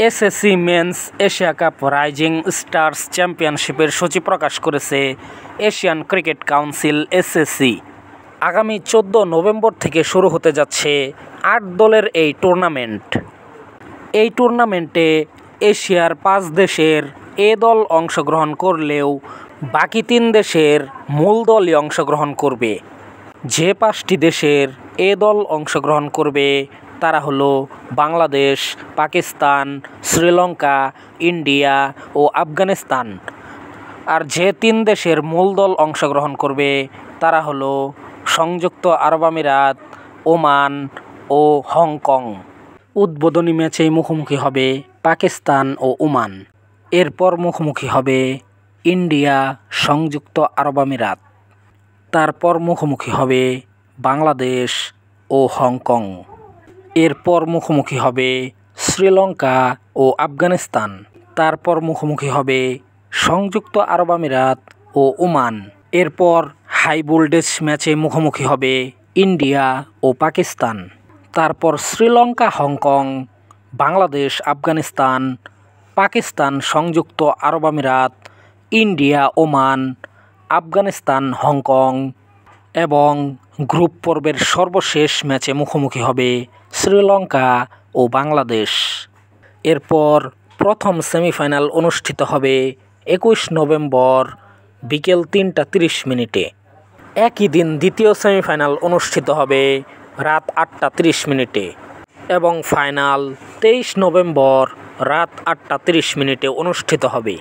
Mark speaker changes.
Speaker 1: SSC men's Asia cup rising stars চ্যাম্পিয়নশিপের সূচি প্রকাশ করেছে এশিয়ান ক্রিকেট কাউন্সিল এসএসসি। আগামী 14 নভেম্বর থেকে শুরু হতে যাচ্ছে 8 দলের এই টুর্নামেন্ট। এই টুর্নামেন্টে এশিয়ার 5 দেশের এ দল অংশগ্রহণ করলেও বাকি 3 দেশের মূল দলই অংশগ্রহণ করবে। যে 5টি দেশের এ দল অংশগ্রহণ করবে তারা হলো বাংলাদেশ, পাকিস্তান, শ্রীলঙ্কা, ইন্ডিয়া ও আফগানিস্তান। আর যে 3 দেশের মূল দল অংশগ্রহণ করবে তারা হলো সংযুক্ত আরব আমিরাত, ওমান ও হংকং। উদ্বোধনী ম্যাচেই মুখোমুখি হবে পাকিস্তান ও ওমান। এরপর মুখোমুখি হবে ইন্ডিয়া, সংযুক্ত আরব আমিরাত। তারপর মুখোমুখি হবে বাংলাদেশ ও হংকং। এরপর মুখোমুখি হবে শ্রীলঙ্কা ও আফগানিস্তান। তারপর মুখোমুখি হবে সংযুক্ত আরব আমিরাত ও ওমান। এরপর হাই ভোল্টেজ ম্যাচে মুখোমুখি হবে ইন্ডিয়া ও পাকিস্তান। তারপর শ্রীলঙ্কা, হংকং, বাংলাদেশ, আফগানিস্তান, পাকিস্তান, সংযুক্ত আরব আমিরাত, ইন্ডিয়া, ওমান, আফগানিস্তান, হংকং এবং গ্রুপ পর্বের সর্বশেষ ম্যাচে মুখোমুখি হবে শ্রীলঙ্কা ও বাংলাদেশ। এরপর প্রথম সেমিফাইনাল অনুষ্ঠিত হবে 21 নভেম্বর বিকেল 3টা 30 মিনিটে। একই দিন দ্বিতীয় সেমিফাইনাল অনুষ্ঠিত হবে রাত 8টা 30 মিনিটে এবং ফাইনাল 23 নভেম্বর রাত 8টা 30 মিনিটে অনুষ্ঠিত হবে।